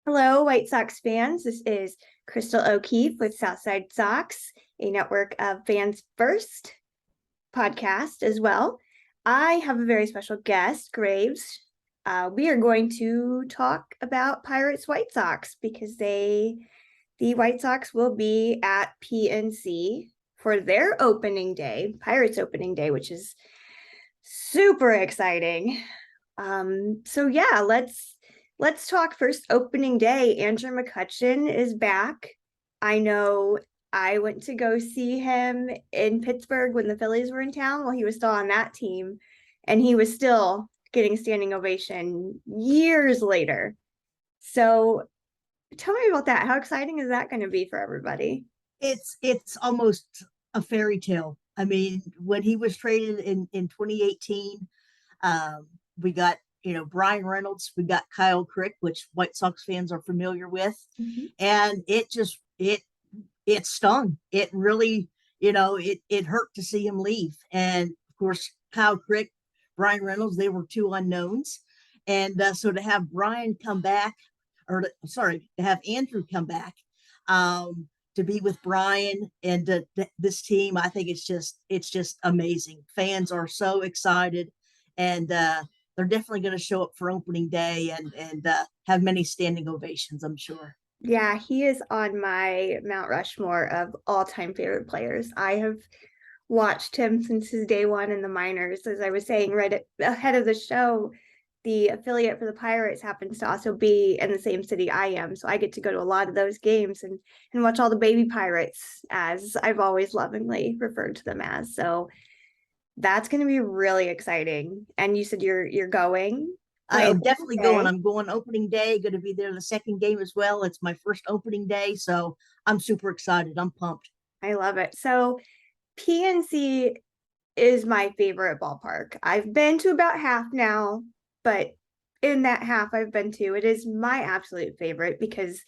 Hello, White Sox fans. This is Crystal O'Keefe with Southside Sox, a network of fans first podcast as well. I have a very special guest, Graves. We are going to talk about Pirates White Sox because the White Sox will be at PNC for their opening day, Pirates opening day, which is super exciting. So yeah, let's talk first opening day. Andrew McCutchen is back. I know I went to go see him in Pittsburgh when the Phillies were in town while he was still on that team, and he was still getting standing ovation years later. So tell me about that. How exciting is that going to be for everybody? It's almost a fairy tale. I mean, when he was traded in 2018, we got Brian Reynolds, we got Kyle Crick, which White Sox fans are familiar with, Mhm. and it stung. It really it hurt to see him leave. And of course, Kyle Crick, Brian Reynolds, they were two unknowns, and so to have Brian come back, to have Andrew come back. To be with Brian and this team, I think it's just amazing. Fans are so excited, and they're definitely going to show up for opening day and have many standing ovations, I'm sure. Yeah, he is on my Mount Rushmore of all-time favorite players. I have watched him since his day one in the minors. As I was saying right ahead of the show, the affiliate for the Pirates happens to also be in the same city I am. So I get to go to a lot of those games and watch all the baby Pirates, as I've always lovingly referred to them as. So that's going to be really exciting. And you said you're going I for am opening definitely going. day. I'm going opening day, going to be there the second game as well. It's my first opening day, so I'm super excited. I'm pumped. I love it. So PNC is my favorite ballpark. I've been to about half now, but in that half I've been to, it is my absolute favorite because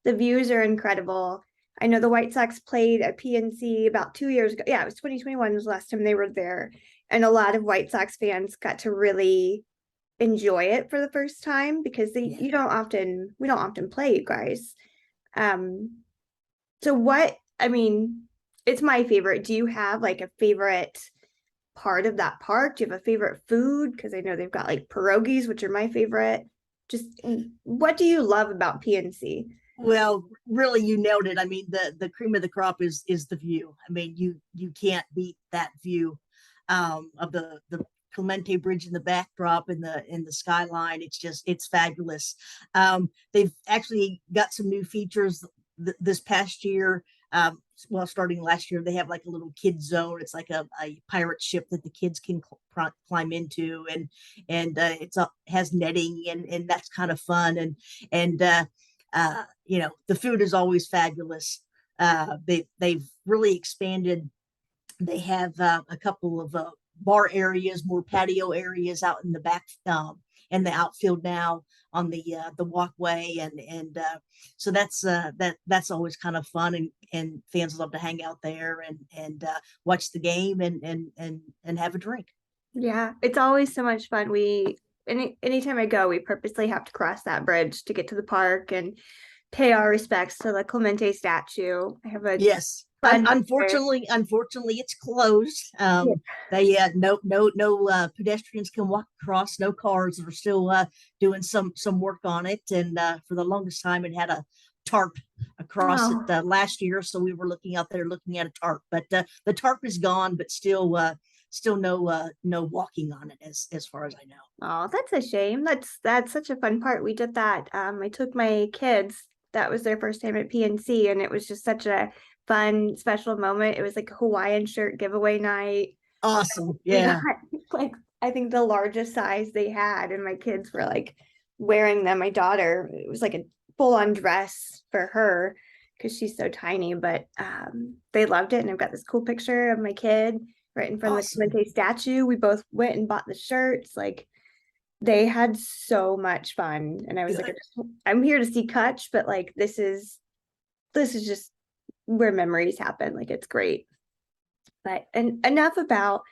the views are incredible. I know the White Sox played at PNC about 2 years ago. Yeah, it was 2021 was the last time they were there. And a lot of White Sox fans got to really enjoy it for the first time because they Yeah. you don't often we don't often play you guys. Um so what I mean, it's my favorite. Do you have like a favorite part of that park? Do you have a favorite food? Because I know they've got like pierogies, which are my favorite. Just what do you love about PNC? Well, really, you nailed it. I mean, the cream of the crop is the view. I mean, you can't beat that view of the Clemente Bridge in the backdrop in the skyline. It's fabulous. They've actually got some new features this past year. Well, starting last year, they have like a little kid zone. It's like a pirate ship that the kids can climb into, and it's has netting, and that's kind of fun. And the food is always fabulous. They've really expanded. They have a couple of bar areas, more patio areas out in the back, in the outfield now on the walkway, and so that's always kind of fun, and fans love to hang out there and watch the game and have a drink. Yeah, it's always so much fun. Anytime I go, we purposely have to cross that bridge to get to the park and pay our respects to the Clemente statue. I have a Yes. fun picture. Unfortunately, it's closed. Yeah. They no pedestrians can walk across. No cars are still doing some work on it, and for the longest time, it had a tarp across it Oh, last year. So we were looking out there looking at a tarp, but the tarp is gone, but still no walking on it as far as I know. oh, that's a shame. That's such a fun part. We did that. I took my kids. That was their first time at PNC, and it was just such a fun, special moment. It was like a Hawaiian shirt giveaway night. Awesome. We got Yeah. like I think the largest size they had, and my kids were like wearing them. My daughter, it was like a full-on dress for her because she's so tiny, but they loved it. And I've got this cool picture of my kid right in front of the Awesome. Clemente statue. We both went and bought the shirts. Like they had so much fun. And I was like, Good. I'm here to see Kutch, but like this is just where memories happen. Like it's great. But and enough about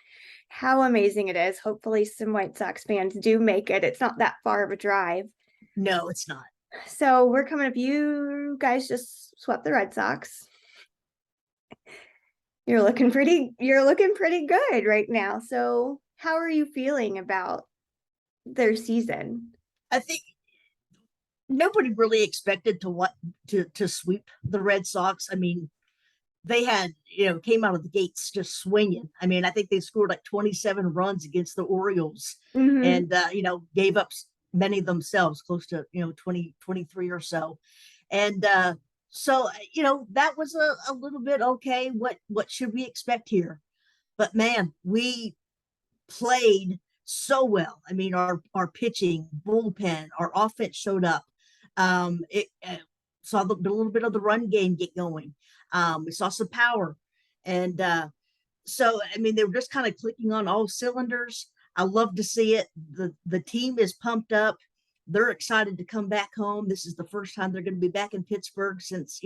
how amazing it is. Hopefully some White Sox fans do make it. It's not that far of a drive. No, it's not. So we're coming up. You guys just swept the Red Sox. You're looking pretty good right now. So how are you feeling about their season? I think nobody really expected to what to sweep the Red Sox. I mean, they had, came out of the gates just swinging. I mean, I think they scored like 27 runs against the Orioles Hmm. and, gave up many themselves, close to, 20, 23 or so. And, so, that was a little bit okay. What should we expect here? But man, we played so well. I mean, our pitching, bullpen, our offense showed up. It saw a little bit of the run game get going. We saw some power, and so I mean, they were just kind of clicking on all cylinders. I love to see it. The team is pumped up. They're excited to come back home. This is the first time they're going to be back in Pittsburgh since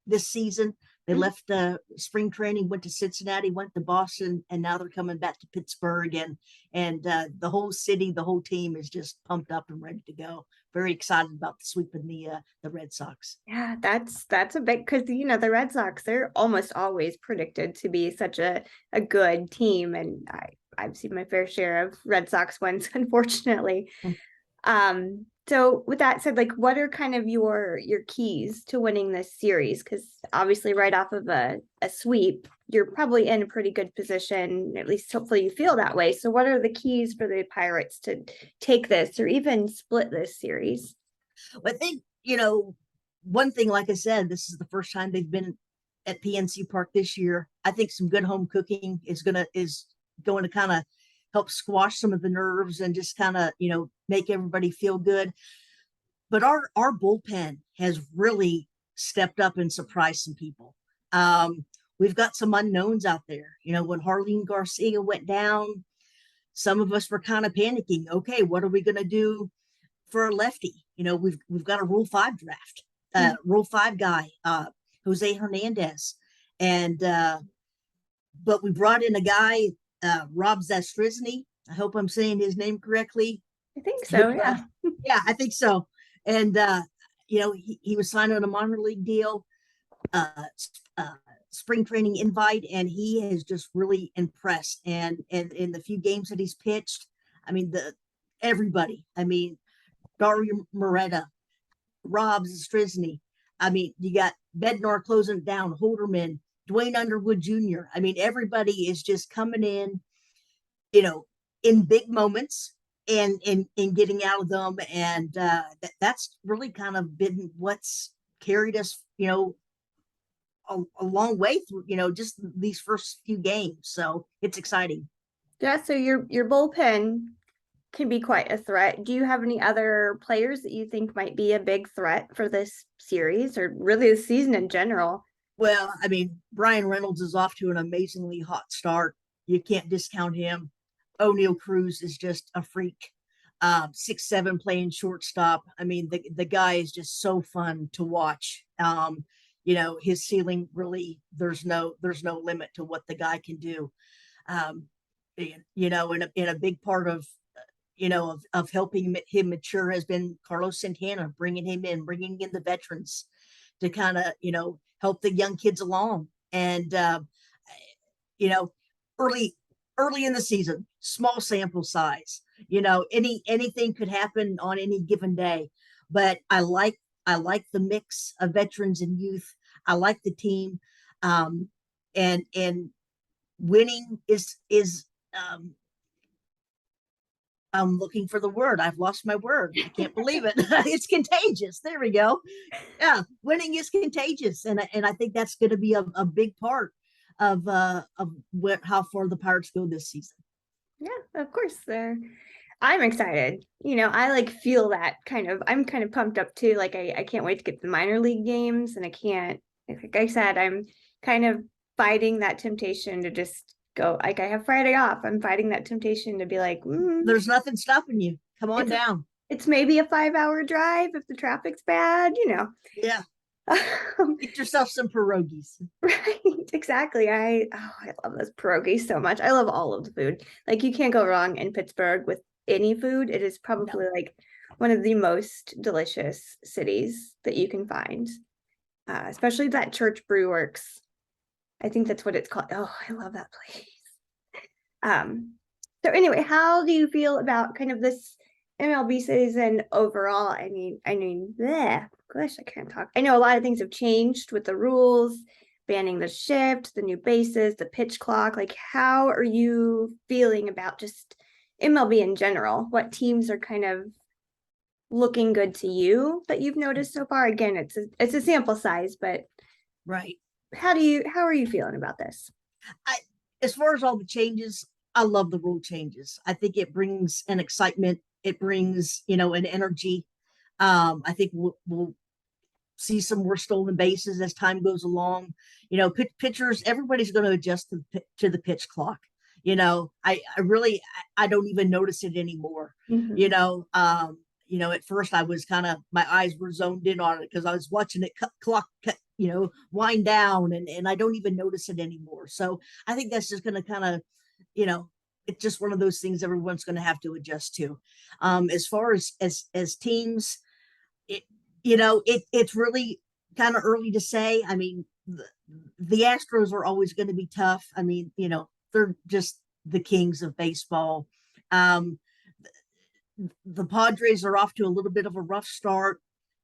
this season. They left spring training, went to Cincinnati, went to Boston, and now they're coming back to Pittsburgh. And the whole city, the whole team is just pumped up and ready to go. Very excited about sweeping the Red Sox. Yeah, that's a big because the Red Sox, they're almost always predicted to be such a good team. And I've seen my fair share of Red Sox wins, unfortunately. So with that said, like what are kind of your keys to winning this series? Because obviously right off of a sweep, you're probably in a pretty good position, at least hopefully you feel that way. So what are the keys for the Pirates to take this or even split this series? I think, one thing, like I said, this is the first time they've been at PNC Park this year. I think some good home cooking is going to kind of help squash some of the nerves and just kind of, make everybody feel good. But our bullpen has really stepped up and surprised some people. We've got some unknowns out there. When Harleen Garcia went down, some of us were kind of panicking. Okay, what are we going to do for a lefty? We've got a Rule 5 draft, Rule 5 guy, Jose Hernandez, and but we brought in a guy, Rob Zastrizny. I hope I'm saying his name correctly. I think Who, so, yeah. yeah, I think so. And he was signed on a minor league deal, uh, uh, spring training invite, and he has just really impressed. And in the few games that he's pitched, I mean, the everybody. I mean, Dario Moreta, Rob Strisney. I mean, you got Bednar closing it down, Holderman, Dwayne Underwood Jr. I mean, everybody is just coming in, you know, in big moments and getting out of them. And that's really kind of been what's carried us, a long way through, just these first few games. So it's exciting. Yeah, so your bullpen can be quite a threat. Do you have any other players that you think might be a big threat for this series or really the season in general? Well, I mean, Brian Reynolds is off to an amazingly hot start. You can't discount him. O'Neill Cruz is just a freak. 6'7" playing shortstop. I mean, the guy is just so fun to watch. His ceiling really there's no limit to what the guy can do. Um, and a big part of of helping him mature has been Carlos Santana, bringing in the veterans to kind of help the young kids along. And you know, early early in the season, small sample size. Anything could happen on any given day. But I like the mix of veterans and youth. I like the team, and winning is I'm looking for the word. I've lost my word. I can't believe it. It's contagious. There we go. Yeah, winning is contagious, and I think that's going to be a big part of how far the Pirates go this season. Yeah, of course. I'm excited. I like feel that I'm kind of pumped up too. Like I can't wait to get the minor league games and I can't, like I said, I'm kind of fighting that temptation to just go, like I have Friday off. I'm fighting that temptation to be like, There's nothing stopping you. Come on it's down. it's maybe a 5 hour drive if the traffic's bad. Yeah, get yourself some pierogies. Right, exactly. I love those pierogies so much. I love all of the food. Like you can't go wrong in Pittsburgh with any food. It is No, probably like one of the most delicious cities that you can find, especially that Church Brew Works. I think that's what it's called. Oh, I love that place. So anyway, how do you feel about kind of this MLB season overall? Gosh, I can't talk. I know a lot of things have changed with the rules, banning the shift, the new bases, the pitch clock. Like, how are you feeling about just MLB in general? What teams are kind of looking good to you that you've noticed so far? Again, it's a sample size, but Right. how are you feeling about this? As far as all the changes, I love the rule changes. I think it brings an excitement. It brings, an energy. I think we'll see some more stolen bases as time goes along. Pitchers, everybody's going to adjust to the pitch clock. I really, I don't even notice it anymore. Mhm. At first I was my eyes were zoned in on it because I was watching it clock wind down, and I don't even notice it anymore. So I think that's just going to it's just one of those things everyone's going to have to adjust to. As far as teams, it's really kind of early to say. I mean, the Astros are always going to be tough. I mean, they're just the kings of baseball. Um, the Padres are off to a little bit of a rough start.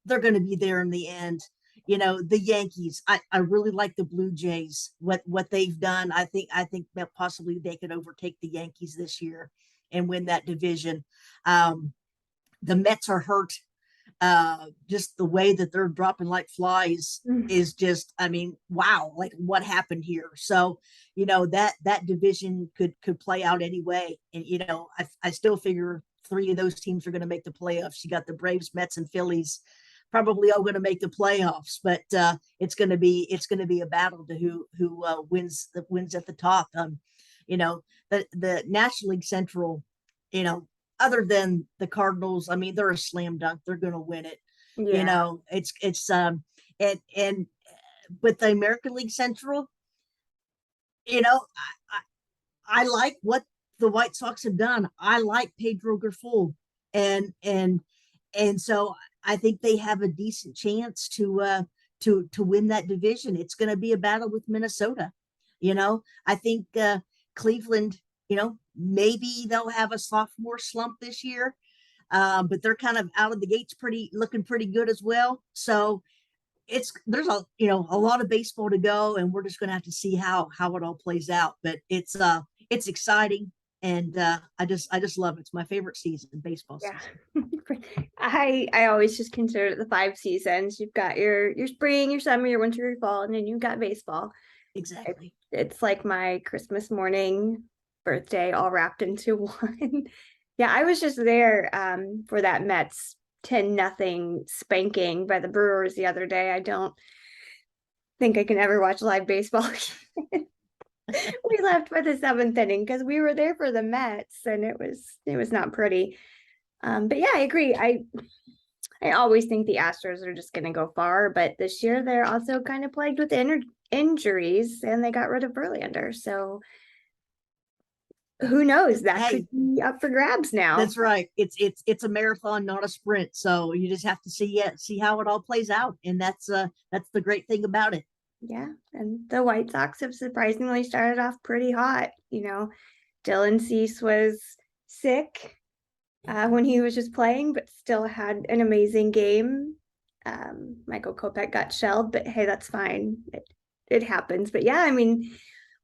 They're going to be there in the end. The Yankees, I really like the Blue Jays, what they've done. I think that possibly they could overtake the Yankees this year and win that division. The Mets are hurt. Just the way that they're dropping like flies is just, I mean, wow, like what happened here? So, that division could play out anyway. And, I still figure three of those teams are going to make the playoffs. You got the Braves, Mets, and Phillies probably all going to make the playoffs, but it's going to be a battle to who wins at the top. The National League Central, other than the Cardinals, I mean, they're a slam dunk. They're going to win it. Yeah. It's and with the American League Central, I like what the White Sox have done. I like Pedro Grifol, and so I think they have a decent chance to win that division. It's going to be a battle with Minnesota. I think Cleveland. Maybe they'll have a sophomore slump this year, but they're kind of out of the gates, looking pretty good as well. So there's a lot of baseball to go, and we're just going to have to see how it all plays out. But it's exciting, and I just love it. It's my favorite season, baseball Yeah. season. I always just consider it the 5 seasons. You've got your spring, your summer, your winter, your fall, and then you've got baseball. Exactly. It's like my Christmas morning, birthday all wrapped into one. Yeah, I was just there for that Mets 10-0 spanking by the Brewers the other day. I don't think I can ever watch live baseball again. We left by the 7th inning because we were there for the Mets, and it was not pretty. But yeah, I agree. I always think the Astros are just going to go far, but this year they're also kind of plagued with injuries, and they got rid of Verlander. So who knows? That Hey, could be up for grabs now. that's right. It's a marathon, not a sprint. So you just have to see how it all plays out, and that's the great thing about it. Yeah, and the White Sox have surprisingly started off pretty hot. Dylan Cease was sick when he was just playing, but still had an amazing game. Michael Kopech got shelled, but hey, that's fine. It happens. But yeah, I mean,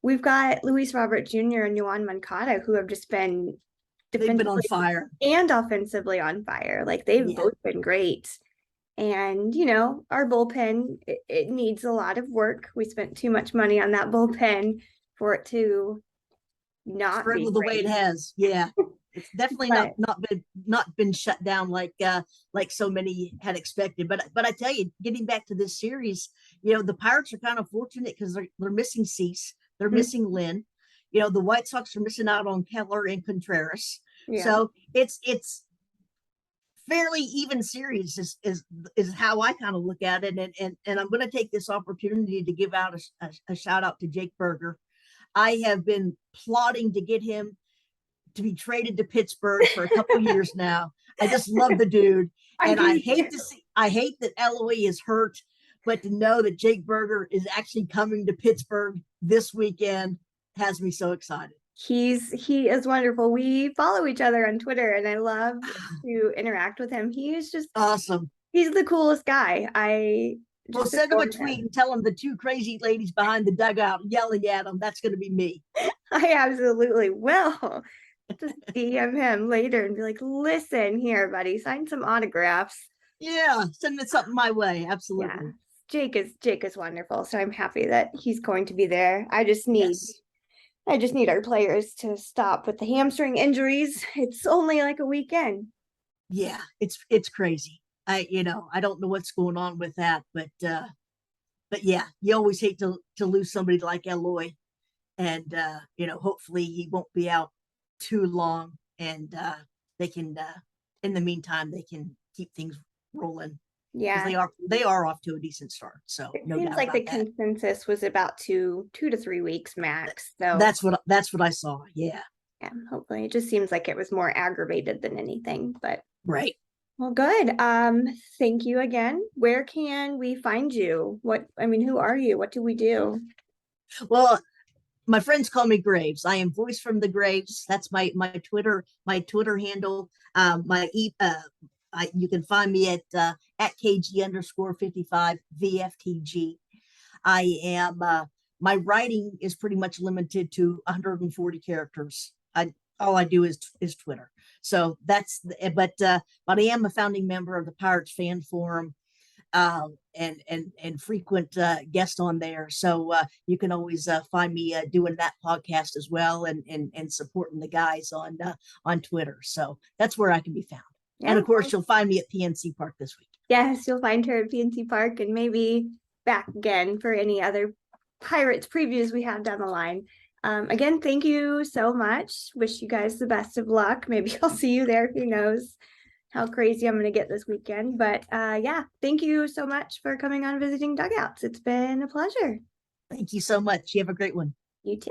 we've got Luis Robert Jr. and Yohan Moncada, who have just been They've been on defensively fire and offensively on fire. Like they've Yeah. both been great. And, our bullpen, it needs a lot of work. We spent too much money on that bullpen for it to not be Struggle the way it great. has. Yeah. It's definitely But not been shut down like so many had expected. But I tell you, getting back to this series, the Pirates are kind of fortunate because they're missing Cease, they're missing Lynn. The White Sox are missing out on Keller and Contreras. yeah, So it's fairly even series is how I kind of look at it. And I'm going to take this opportunity to give out a shout out to Jake Berger. I have been plotting to get him to be traded to Pittsburgh for a couple years now. I just love the dude. And I hate that Eloy is hurt, but to know that Jake Berger is actually coming to Pittsburgh this weekend has me so excited. He is wonderful. We follow each other on Twitter and I love to interact with him. He is just awesome. He's the coolest guy. Well, send him a tweet and tell him the two crazy ladies behind the dugout yelling at him. That's going to be me. I absolutely will. Just DM him later and be like, listen here, buddy, sign some autographs. Yeah, send something my way. Absolutely. Yeah. Jake is wonderful. So I'm happy that he's going to be there. I just need our players to stop with the hamstring injuries. It's only like a weekend. Yeah, it's crazy. I don't know what's going on with that, but yeah, you always hate to lose somebody like Eloy, and hopefully he won't be out too long, and they can in the meantime they can keep things rolling. Yeah, they are off to a decent start. So it seems like the consensus was about 2 to 3 weeks max. So that's what I saw. Yeah. Hopefully it just seems like it was more aggravated than anything, but right. Well, good. Thank you again. Where can we find you? Who are you? What do we do? Well, my friends call me Graves. I am Voice from the Graves. That's my Twitter handle. You can find me at KG_55 VFTG. I am my writing is pretty much limited to 140 characters. All I do is Twitter. So but I am a founding member of the Pirates Fan Forum, and frequent guest on there. So you can always find me doing that podcast as well, and supporting the guys on Twitter. So that's where I can be found. Yeah. And of course, you'll find me at PNC Park this week. Yes, you'll find her at PNC Park, and maybe back again for any other Pirates previews we have down the line. Again, thank you so much. Wish you guys the best of luck. Maybe I'll see you there. Who knows how crazy I'm going to get this weekend. But thank you so much for coming on Visiting Dugouts. It's been a pleasure. Thank you so much. You have a great one. You too.